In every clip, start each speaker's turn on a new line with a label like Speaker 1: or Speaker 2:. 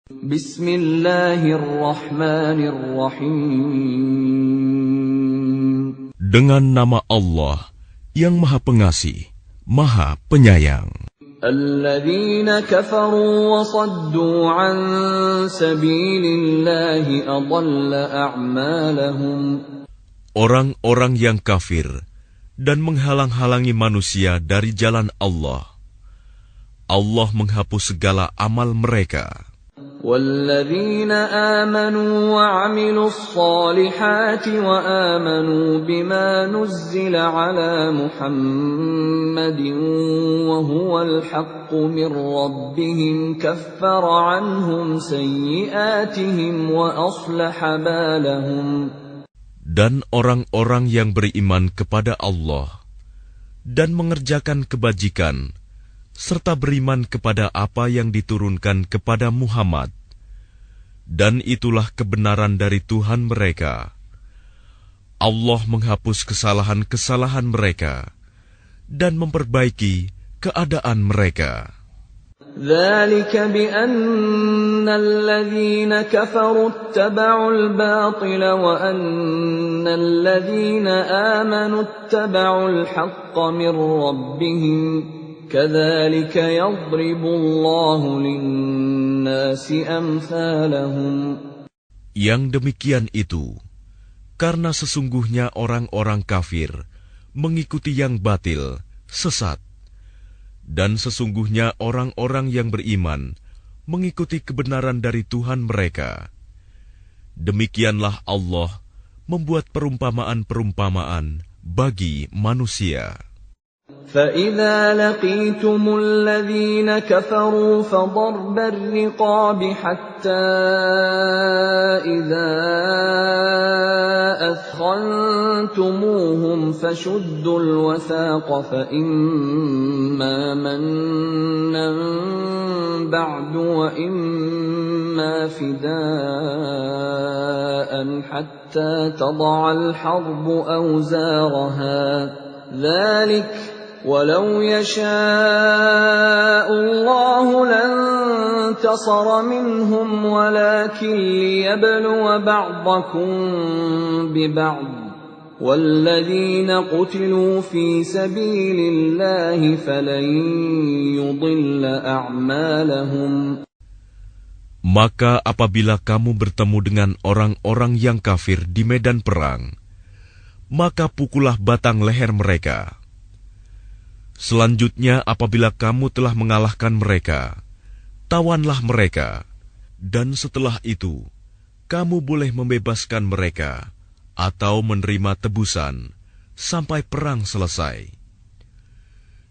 Speaker 1: Bismillahirrahmanirrahim.
Speaker 2: Dengan nama Allah yang Maha Pengasih, Maha Penyayang.
Speaker 1: Alladzina kafaru wa saddu an sabilillahi adalla a'malahum.
Speaker 2: Orang-orang yang kafir dan menghalang-halangi manusia dari jalan Allah, Allah menghapus segala amal mereka.
Speaker 1: وَالَّذِينَ آمَنُوا وَعَمِلُوا الصَّالِحَاتِ وَآمَنُوا بِمَا نُزِّلَ عَلَى مُحَمَّدٍ وَهُوَ الْحَقُّ مِنْ رَبِّهِمْ كَفَّرَ عَنْهُمْ سَيِّئَاتِهِمْ وَأَصْلَحَ بَالَهُمْ.
Speaker 2: Dan orang-orang yang beriman kepada Allah dan mengerjakan kebajikan, serta beriman kepada apa yang diturunkan kepada Muhammad, dan itulah kebenaran dari Tuhan mereka. Allah menghapus kesalahan-kesalahan mereka dan memperbaiki keadaan mereka.
Speaker 1: ذلك بأن الذين كفروا اتبعوا الباطل وأن الذين آمنوا اتبعوا الحق من ربهم كذلك يضرب الله للناس أمثالهم.
Speaker 2: Yang demikian itu karena sesungguhnya orang-orang kafir mengikuti yang batil, sesat. Dan sesungguhnya orang-orang yang beriman mengikuti kebenaran dari Tuhan mereka. Demikianlah Allah membuat perumpamaan-perumpamaan bagi manusia.
Speaker 1: فَإِذَا لَقِيتُمُ الَّذِينَ كَفَرُوا فَضَرْبَ الرِّقَابِ حَتَّى إِذَا أَثْخَنْتُمُوهُمْ فَشُدُّوا الْوَثَاقَ فَإِمَّا مَنًّا بَعْدُ وَإِمَّا فِدَاءً حَتَّى تَضَعَ الْحَرْبُ أَوْزَارَهَا ذَلِكَ وَلَوْ يَشَاءُ اللَّهُ لَانتَصَرَ مِنْهُمْ وَلَكِنْ لِيَبْلُوَ بَعْضَكُمْ بِبَعْضٍ وَالَّذِينَ قُتِلُوا فِي سَبِيلِ اللَّهِ فَلَنْ يُضِلَّ أَعْمَالَهُمْ.
Speaker 2: Maka apabila kamu bertemu dengan orang-orang yang kafir di medan perang, maka pukullah batang leher mereka. Selanjutnya apabila kamu telah mengalahkan mereka, tawanlah mereka, dan setelah itu, kamu boleh membebaskan mereka, atau menerima tebusan, sampai perang selesai.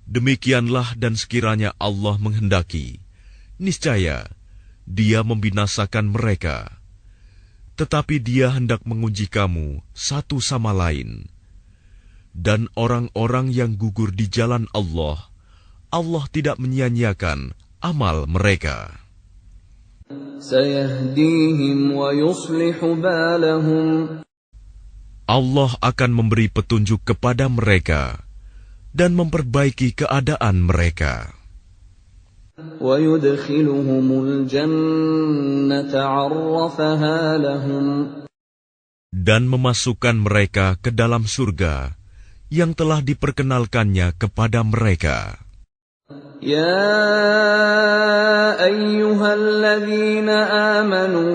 Speaker 2: Demikianlah dan sekiranya Allah menghendaki, niscaya Dia membinasakan mereka. Tetapi Dia hendak menguji kamu satu sama lain. Dan orang-orang yang gugur di jalan Allah, Allah tidak menyia-nyiakan amal mereka.
Speaker 1: سَيَهْدِيهِمْ وَيُصْلِحُ بَالَهُمْ.
Speaker 2: Allah akan memberi petunjuk kepada mereka dan memperbaiki keadaan mereka.
Speaker 1: وَيُدْخِلُهُمُ الْجَنَّةَ عَرَّفَهَا لَهُمْ.
Speaker 2: Dan memasukkan mereka ke dalam surga yang telah diperkenalkannya kepada mereka.
Speaker 1: يَا أَيُّهَا الَّذِينَ آمَنُوا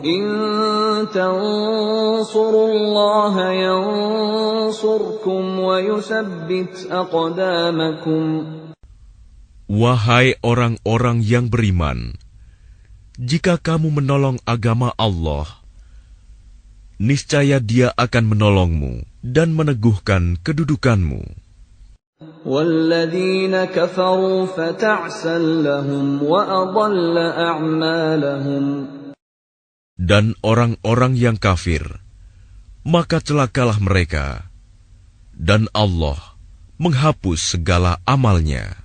Speaker 1: إِن تَنصُرُوا اللَّهَ يَنصُرْكُمْ وَيُثَبِّتْ أَقْدَامَكُمْ.
Speaker 2: Wahai orang-orang yang beriman, jika kamu menolong agama Allah, niscaya Dia akan menolongmu dan meneguhkan kedudukanmu.
Speaker 1: وَالَّذِينَ كَفَرُوا فَتَعْسًا لَهُمْ وَأَضَلَّ أَعْمَالَهُمْ.
Speaker 2: Dan orang-orang yang kafir, maka celakalah mereka, dan Allah menghapus segala amalnya.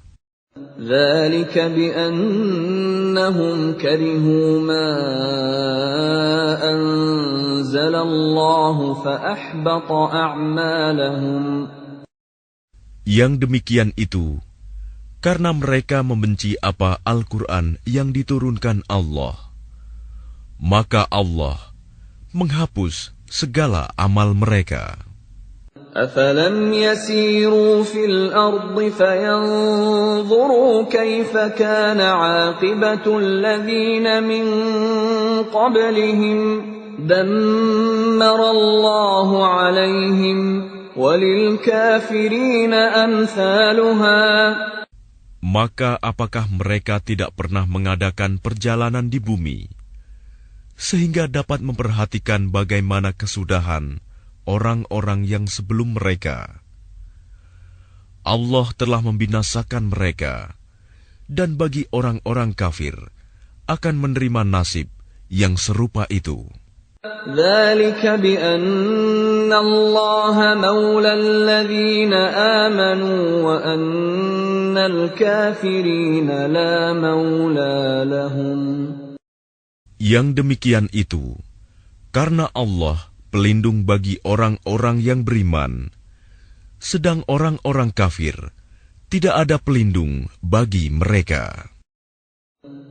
Speaker 1: ذَلِكَ بِأَنَّهُمْ كَرِهُوا مَا أَنزَلَ اللَّهُ
Speaker 2: karena mereka membenci apa Al-Quran yang diturunkan Allah. Maka Allah menghapus segala amal mereka.
Speaker 1: أفلم يسيروا في الأرض فينظروا كيف كان عاقبة الذين من قبلهم دمر الله عليهم وللكافرين أمثالها.
Speaker 2: Maka apakah mereka tidak pernah mengadakan perjalanan di bumi, sehingga dapat memperhatikan bagaimana kesudahan orang-orang yang sebelum mereka? Allah telah membinasakan mereka, dan bagi orang-orang kafir akan menerima nasib yang serupa itu.
Speaker 1: ذلك بأن الله مولى الذين آمنوا وأن الكافرين لا مولى لهم.
Speaker 2: Yang demikian itu karena Allah pelindung bagi orang-orang yang beriman, sedang orang-orang kafir tidak ada pelindung bagi mereka.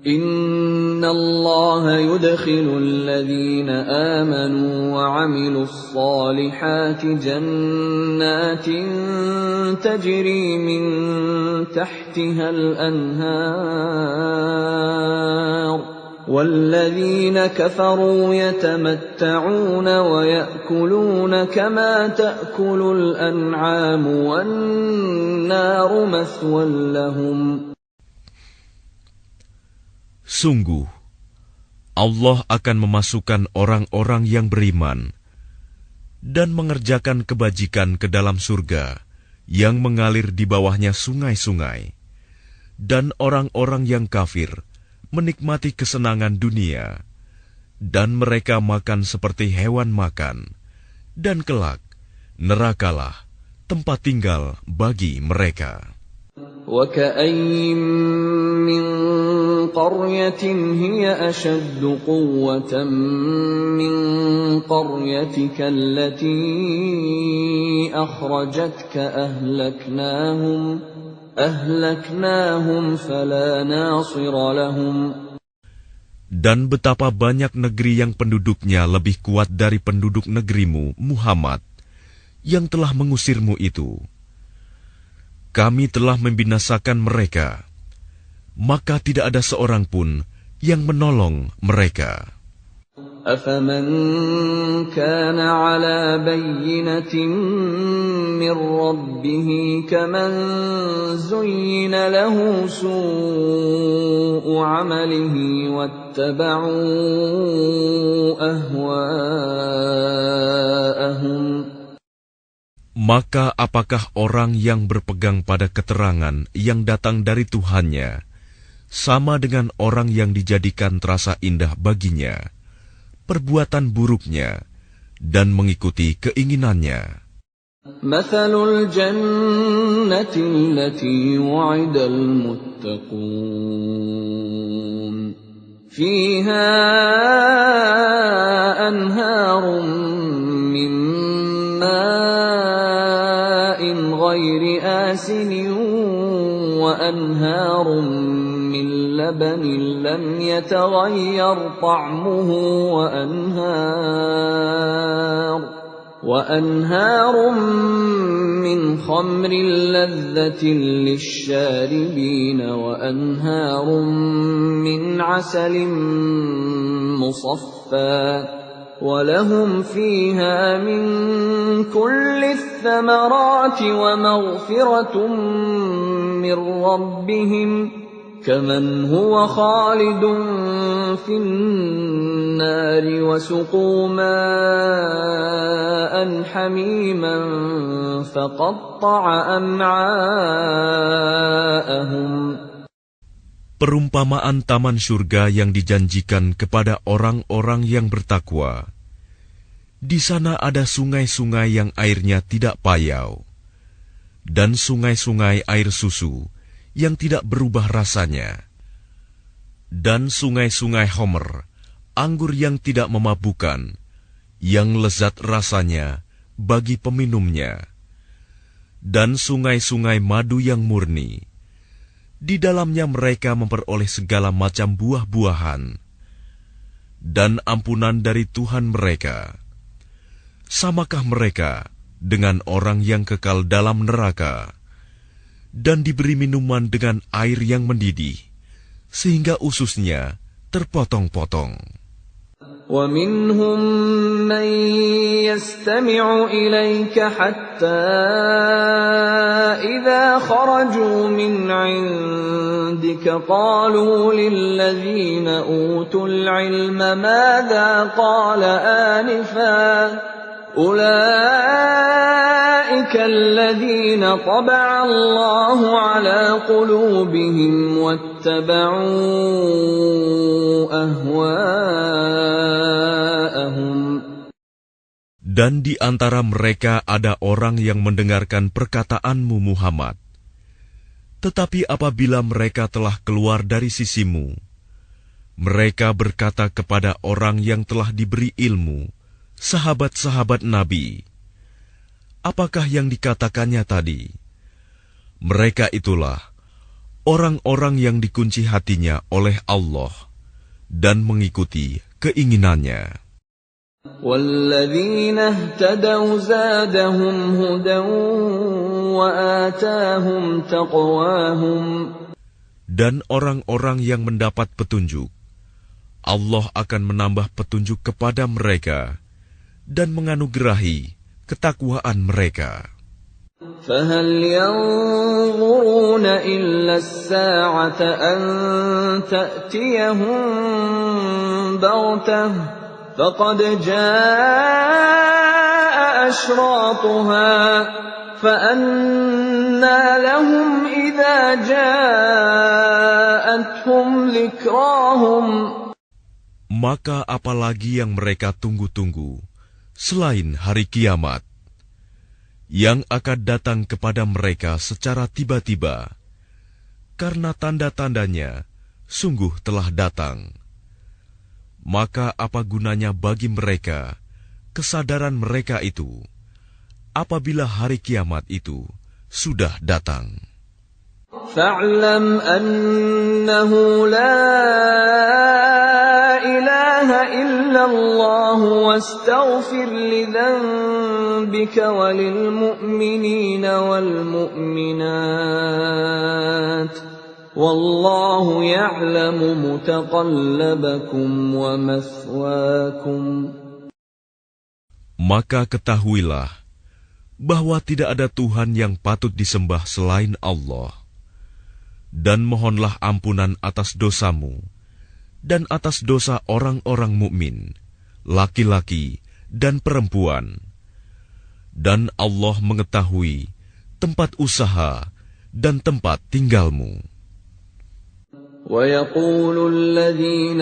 Speaker 1: Inna Allah yudkhilu alladhina amanu wa 'amilus salihati jannatin tajri min tahtiha al-anhar. والذين كفروا يتمتعون ويأكلون كما تأكل الأنعام والنار مثوى لهم.
Speaker 2: Sungguh, Allah akan memasukkan orang-orang yang beriman dan mengerjakan kebajikan ke dalam surga yang mengalir di bawahnya sungai-sungai, dan orang-orang yang kafir menikmati kesenangan dunia, dan mereka makan seperti hewan makan, dan kelak nerakalah tempat tinggal bagi mereka.
Speaker 1: وَكَأَيِّن مِّن قَرْيَةٍ هِيَ أَشَدُّ قُوَّةً مِّن قَرْيَتِكَ الَّتِي أَخْرَجَتْكَ أهلكناهم فلا ناصر لهم.
Speaker 2: Dan betapa banyak negeri yang penduduknya lebih kuat dari penduduk negerimu, Muhammad, yang telah mengusirmu itu. Kami telah membinasakan mereka, maka tidak ada seorang pun yang menolong mereka.
Speaker 1: أَفَمَنْ كَانَ عَلَى بَيِّنَةٍ مِّن رَّبِّهِ كَمَنْ زُيِّنَ لَهُ سُوءُ عَمَلِهِ وَاتَّبَعُوا أَهْوَاءَهُمْ.
Speaker 2: Maka apakah orang yang berpegang pada keterangan yang datang dari Tuhannya sama dengan orang yang dijadikan terasa indah baginya perbuatan buruknya dan mengikuti keinginannya?
Speaker 1: مثل الجنة التي وعد المتقون فيها أنهار من ماء غير آسن وأنهار من لبن لم يتغير طعمه وأنهار من خمر لذة للشاربين وأنهار من عسل مصفى ولهم فيها من كل الثمرات ومغفرة من ربهم كمن هو خالد في النار وسقوا ماء حميما فقطع أمعاءهم.
Speaker 2: Perumpamaan taman surga yang dijanjikan kepada orang-orang yang bertakwa. Di sana ada sungai-sungai yang airnya tidak payau, dan sungai-sungai air susu yang tidak berubah rasanya, dan sungai-sungai homer, anggur yang tidak memabukkan, yang lezat rasanya bagi peminumnya, dan sungai-sungai madu yang murni, Di dalamnya mereka memperoleh segala macam buah-buahan dan ampunan dari Tuhan mereka. Samakah mereka dengan orang yang kekal dalam neraka dan diberi minuman dengan air yang mendidih, sehingga ususnya terpotong-potong?
Speaker 1: وَمِنْهُمْ مَنْ يَسْتَمِعُ إِلَيْكَ حَتَّى إِذَا خَرَجُوا مِنْ عِنْدِكَ قَالُوا لِلَّذِينَ أُوتُوا الْعِلْمَ مَاذَا قَالَ آنِفًا أُولَئِكَ الَّذِينَ طَبَعَ اللَّهُ عَلَى قُلُوبِهِمْ وَاتَّبَعُوا أَهْوَاءَهُمْ.
Speaker 2: Dan di antara mereka ada orang yang mendengarkan perkataanmu Muhammad. Tetapi apabila mereka telah keluar dari sisimu, mereka berkata kepada orang yang telah diberi ilmu, sahabat-sahabat Nabi, apakah yang dikatakannya tadi? Mereka itulah orang-orang yang dikunci hatinya oleh Allah dan mengikuti keinginannya.
Speaker 1: وَالَّذِينَ اهْتَدَوْا زَادَهُمْ هُدًى وَآتَاهُمْ تَقْوَاهُمْ.
Speaker 2: Dan orang-orang yang mendapat petunjuk, Allah akan menambah petunjuk kepada mereka dan menganugerahi ketakwaan mereka.
Speaker 1: فَهَلْ يَنظُرُونَ إِلَّا السَّاعَةَ أَن تَأْتِيَهُم بَغْتَةً فَقَدْ جَاءَ أَشْرَاطُهَا فَأَنَّى لَهُمْ إِذَا جَاءَتْهُمْ ذِكْرَاهُمْ.
Speaker 2: Maka apalagi yang mereka tunggu-tunggu selain hari kiamat, yang akan datang kepada mereka secara tiba-tiba, karena tanda-tandanya sungguh telah datang. Maka apa gunanya bagi mereka kesadaran mereka itu apabila hari kiamat itu sudah datang?
Speaker 1: فَاعْلَمْ أَنَّهُ لَا إِلَهَ إِلَّا اللَّهُ وَاسْتَغْفِرْ لِذَنبِكَ وَلِلْمُؤْمِنِينَ وَالْمُؤْمِنَاتِ وَاللَّهُ يَعْلَمُ مُتَقَلَّبَكُمْ وَمَثْوَاكُمْ.
Speaker 2: Maka ketahuilah bahwa tidak ada Tuhan yang patut disembah selain Allah. Dan mohonlah ampunan atas dosamu dan atas dosa orang-orang mukmin, laki-laki dan perempuan. Dan Allah mengetahui tempat usaha dan tempat tinggalmu.
Speaker 1: وَيَقُولُ الَّذِينَ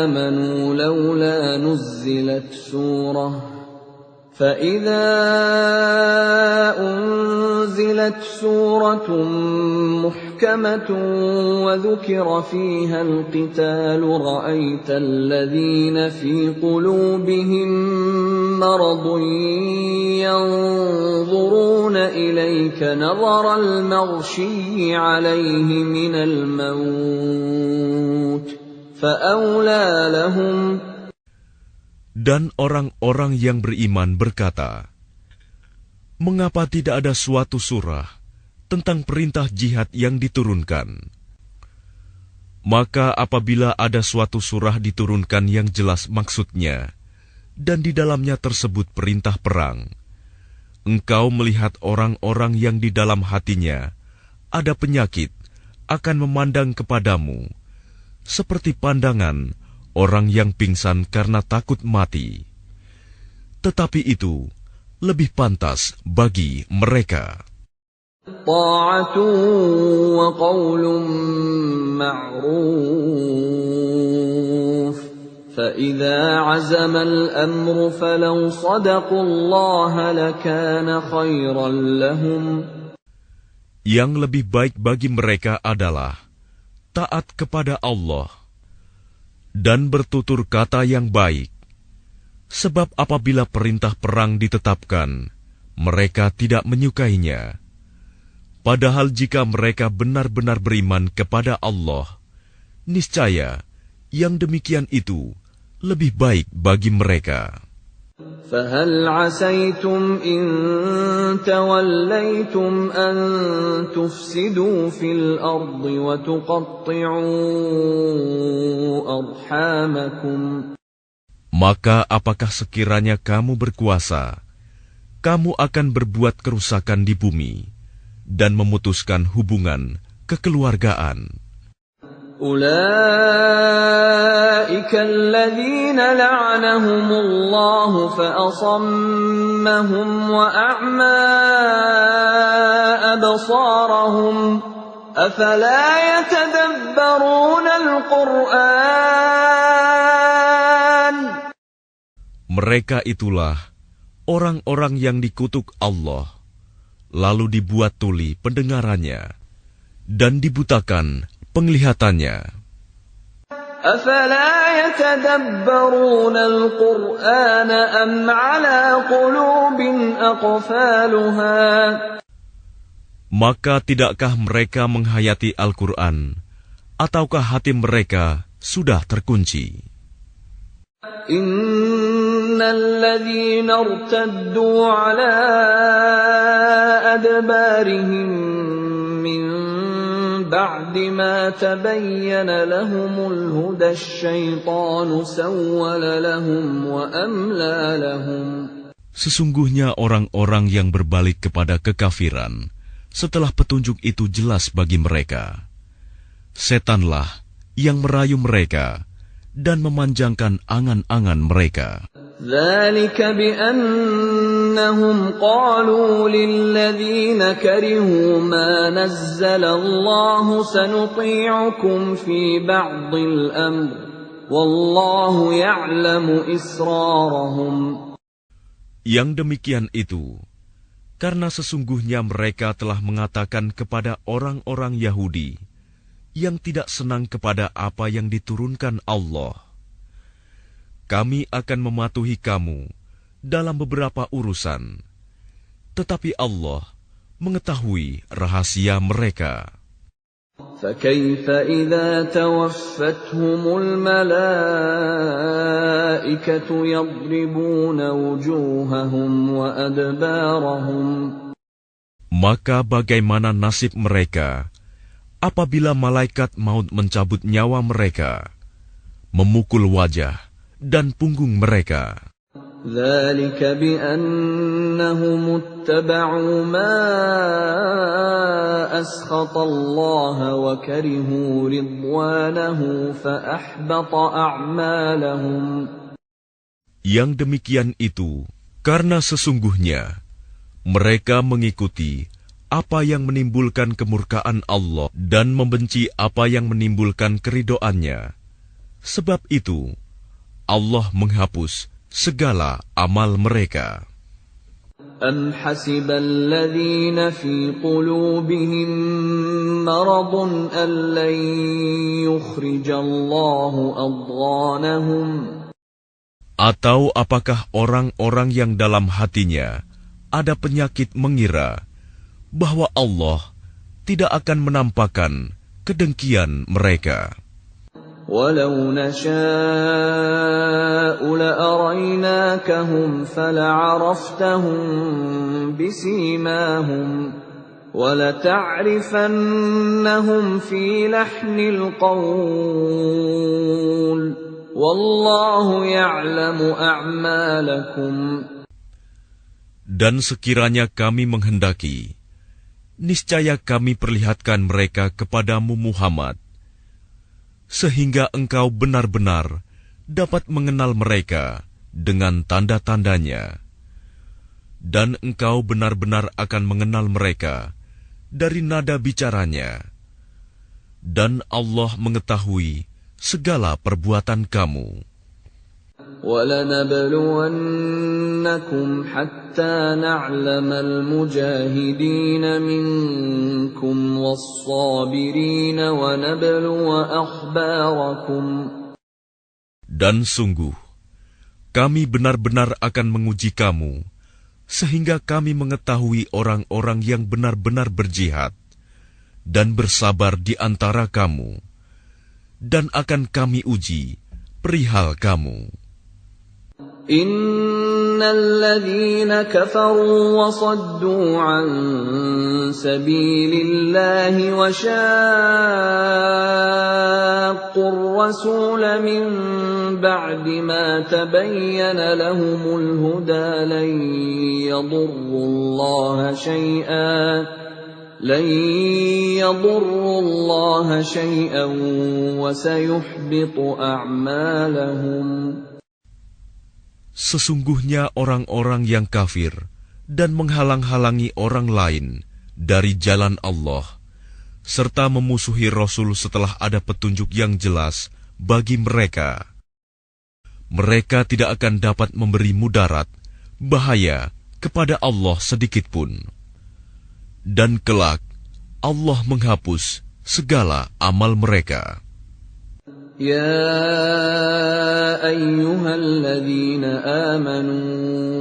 Speaker 1: آمَنُوا لَوْلَا نُزِّلَتْ سُورَةٌ فَإِذَا أُنزِلَتْ سُورَةٌ مُحْكَمَةٌ وَذُكِرَ فِيهَا الْقِتَالُ رَأَيْتَ الَّذِينَ فِي قُلُوبِهِم مَّرَضٌ يَنظُرُونَ إِلَيْكَ نَظَرَ الْمَغْشِيِّ عَلَيْهِ مِنَ الْمَوْتِ فَأَوْلَىٰ لَهُمْ.
Speaker 2: Dan orang-orang yang beriman berkata, mengapa tidak ada suatu surah tentang perintah jihad yang diturunkan? Maka apabila ada suatu surah diturunkan yang jelas maksudnya, dan di dalamnya tersebut perintah perang, engkau melihat orang-orang yang di dalam hatinya ada penyakit akan memandang kepadamu, seperti pandangan orang yang pingsan karena takut mati. Tetapi itu lebih pantas bagi mereka.
Speaker 1: Ta'atun wa qawlun ma'ruf. Fa'idha 'azama al-amru falaw sadaqu Allah lakana khairan lahum.
Speaker 2: Yang lebih baik bagi mereka adalah taat kepada Allah dan bertutur kata yang baik. Sebab apabila perintah perang ditetapkan, mereka tidak menyukainya. Padahal jika mereka benar-benar beriman kepada Allah, niscaya yang demikian itu lebih baik bagi mereka.
Speaker 1: فَهَلْ عَسَيْتُمْ إِن تَوَلَّيْتُمْ أَن تُفْسِدُوا فِي الْأَرْضِ وَتُقَطِّعُوا أَرْحَامَكُمْ.
Speaker 2: Maka apakah sekiranya kamu berkuasa, kamu akan berbuat kerusakan di bumi dan memutuskan hubungan kekeluargaan.
Speaker 1: أُولَئِكَ الَّذِينَ لَعَنَهُمُ اللَّهُ فَأَصَمَّهُمْ وَأَعْمَى أَبْصَارَهُمْ أَفَلَا يَتَدَبَّرُونَ الْقُرْآنَ.
Speaker 2: Mereka itulah orang-orang yang dikutuk Allah, lalu dibuat tuli pendengarannya dan dibutakan penglihatannya.
Speaker 1: أَفَلَا يَتَدَبَّرُونَ الْقُرْآنَ أَمْ عَلَى قُلُوبٍ أَقْفَالُهَا.
Speaker 2: Maka tidakkah mereka menghayati Al-Quran, ataukah hati mereka sudah terkunci?
Speaker 1: إِنَّ الَّذِينَ ارْتَدُّوا عَلَى أَدْبَارِهِمْ مِنْ بَعْدِ مَا تَبَيَّنَ لَهُمُ الْهُدَى الشَّيْطَانُ سَوَّلَ لَهُمْ وَأَمْلَى لَهُمْ.
Speaker 2: Sesungguhnya orang-orang yang berbalik kepada kekafiran setelah petunjuk itu jelas bagi mereka, setanlah yang merayu mereka dan memanjangkan angan-angan mereka.
Speaker 1: ذَلِكَ بِأَنَّهُمْ قَالُوا لِلَّذِينَ كَرِهُوا مَا نَزَّلَ اللَّهُ سَنُطِيعُكُمْ فِي بَعْضِ الْأَمْرِ وَاللَّهُ يَعْلَمُ إِسْرَارَهُمْ.
Speaker 2: Yang demikian itu, karena sesungguhnya mereka telah mengatakan kepada orang-orang Yahudi yang tidak senang kepada apa yang diturunkan Allah, kami akan mematuhi kamu dalam beberapa urusan, tetapi Allah mengetahui rahasia mereka.
Speaker 1: فَكَيْفَ إِذَا تَوَفَّتْهُمُ الْمَلَائِكَةُ يَضْرِبُونَ وُجُوهَهُمْ وَأَدْبَارَهُمْ.
Speaker 2: Maka bagaimana nasib mereka apabila malaikat maut mencabut nyawa mereka, memukul wajah dan punggung mereka?
Speaker 1: ذَلِكَ بِأَنَّهُمُ اتَّبَعُوا مَا أَسْخَطَ اللَّهَ وَكَرِهُوا رِضْوَانَهُ فَأَحْبَطَ أَعْمَالَهُمْ.
Speaker 2: Yang demikian itu karena sesungguhnya mereka mengikuti apa yang menimbulkan kemurkaan Allah dan membenci apa yang menimbulkan keridhoannya. Sebab itu Allah menghapus segala amal mereka.
Speaker 1: أَمْ حَسِبَ الَّذِينَ فِي قُلُوبِهِم مَّرَضٌ أَن لَّن يُخْرِجَ اللَّهُ أَضْغَانَهُمْ.
Speaker 2: Atau apakah orang-orang yang dalam hatinya ada penyakit mengira bahwa Allah tidak akan menampakkan kedengkian mereka?
Speaker 1: وَلَوْ نَشَاءُ لَأَرَيْنَاكَهُمْ فَلَعَرَفْتَهُم بِسِيمَاهُمْ وَلَتَعْرِفَنَّهُمْ فِي لَحْنِ الْقَوْلِ وَاللَّهُ يَعْلَمُ أَعْمَالَكُمْ.
Speaker 2: Dan sekiranya kami menghendaki, niscaya kami perlihatkan mereka kepadamu Muhammad, sehingga engkau benar-benar dapat mengenal mereka dengan tanda-tandanya. Dan engkau benar-benar akan mengenal mereka dari nada bicaranya. Dan Allah mengetahui segala perbuatan kamu.
Speaker 1: وَلَنَبْلُوَنَّكُمْ حَتَّى نَعْلَمَ الْمُجَاهِدِينَ مِنكُمْ وَالصَّابِرِينَ وَنَبْلُوَ أَخْبَارَكُمْ.
Speaker 2: Dan sungguh, kami benar-benar akan menguji kamu sehingga kami mengetahui orang-orang yang benar-benar berjihad dan bersabar di antara kamu, dan akan kami uji perihal kamu.
Speaker 1: Innal ladzina kafaru wa saddu an sabilillahi wa shaqqur rasula min ba'di ma tabayyana lahumul huda lan yadurrullaha shay'an wa sayuhbitu a'malahum.
Speaker 2: Sesungguhnya orang-orang yang kafir dan menghalang-halangi orang lain dari jalan Allah, serta memusuhi Rasul setelah ada petunjuk yang jelas bagi mereka, mereka tidak akan dapat memberi mudarat, bahaya kepada Allah sedikitpun. Dan kelak, Allah menghapus segala amal mereka.
Speaker 1: يا أيها الذين آمنوا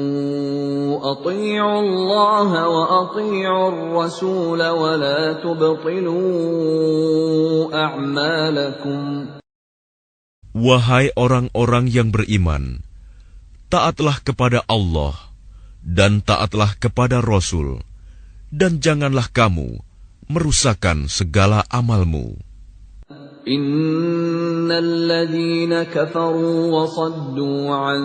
Speaker 1: أطيعوا الله وأطيعوا الرسول ولا تبطلوا أعمالكم.
Speaker 2: Wahai orang-orang yang beriman, taatlah kepada Allah dan taatlah kepada Rasul, dan janganlah kamu merusakkan segala amalmu.
Speaker 1: Innal ladzina kafaru wa saddu an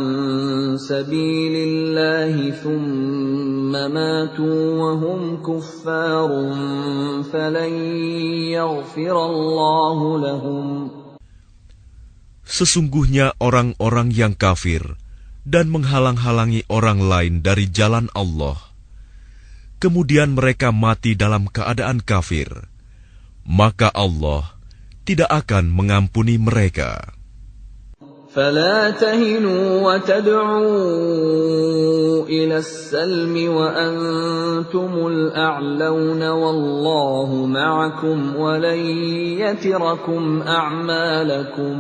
Speaker 1: sabilillahi thumma matu wa hum kuffarun falan yaghfirallahu lahum.
Speaker 2: Sesungguhnya orang-orang yang kafir dan menghalang-halangi orang lain dari jalan Allah, kemudian mereka mati dalam keadaan kafir, maka Allah tidak akan mengampuni mereka.
Speaker 1: فَلَا تَهِنُوا وَتَدْعُوا إِلَى السَّلْمِ وَأَنْتُمُ الْأَعْلَوْنَ وَاللَّهُ مَعَكُمْ وَلَنْ يَتِرَكُمْ أَعْمَالَكُمْ.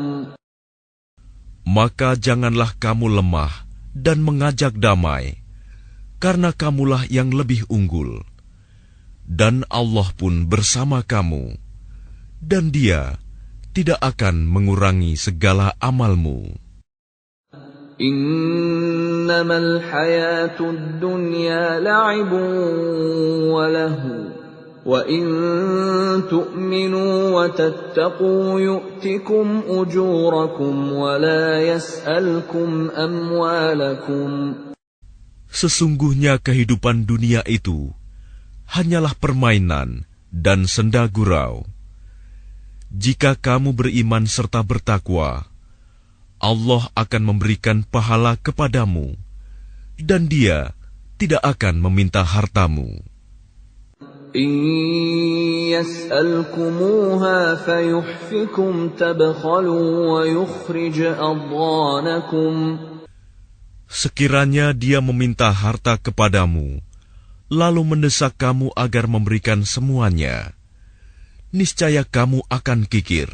Speaker 2: Maka janganlah kamu lemah dan mengajak damai, karena kamulah yang lebih unggul, dan Allah pun bersama kamu, dan Dia tidak akan mengurangi segala amalmu.
Speaker 1: Innamal hayatud dunya la'ibun wa lahu wa in tu'minu wa tattaqu yu'tikum ujurakum wa la yas'alkum amwalakum.
Speaker 2: Sesungguhnya kehidupan dunia itu hanyalah permainan dan senda gurau. Jika kamu beriman serta bertakwa, Allah akan memberikan pahala kepadamu, dan Dia tidak akan meminta hartamu.
Speaker 1: In yas'alkumuha fayuhfikum tabkhalu wa yukhrij adghanakum.
Speaker 2: Sekiranya Dia meminta harta kepadamu, lalu mendesak kamu agar memberikan semuanya, niscaya kamu akan kikir,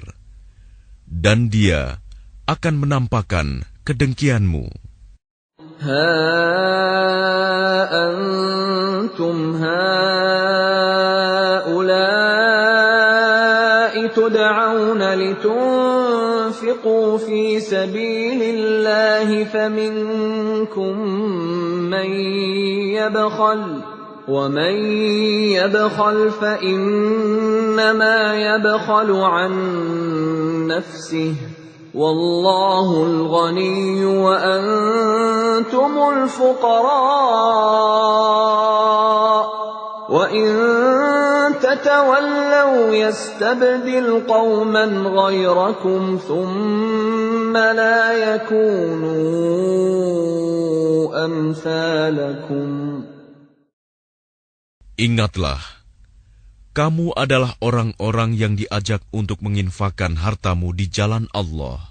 Speaker 2: dan Dia akan menampakkan kedengkianmu.
Speaker 1: Ha antum haula'i tud'auna litunfiqu fi sabilillahi faminkum man yabkhal وَمَنْ يَبْخَلْ فَإِنَّمَا يَبْخَلُ عَنْ نَفْسِهِ وَاللَّهُ الْغَنِيُّ وَأَنْتُمُ الْفُقَرَاءُ وَإِنْ تَتَوَلَّوْا يَسْتَبْدِلْ قَوْمًا غَيْرَكُمْ ثُمَّ لَا يَكُونُوا أَمْثَالَكُمْ.
Speaker 2: Ingatlah, kamu adalah orang-orang yang diajak untuk menginfakkan hartamu di jalan Allah.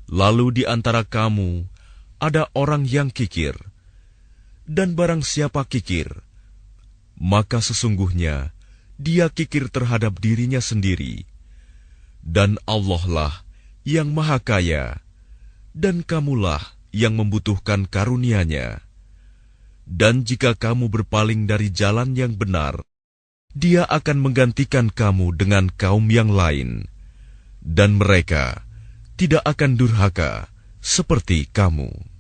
Speaker 2: Lalu di antara kamu ada orang yang kikir, dan barang siapa kikir, maka sesungguhnya dia kikir terhadap dirinya sendiri, dan Allah lah yang Maha Kaya, dan kamulah yang membutuhkan karunia-Nya. Dan jika kamu berpaling dari jalan yang benar, Dia akan menggantikan kamu dengan kaum yang lain, dan mereka tidak akan durhaka seperti kamu.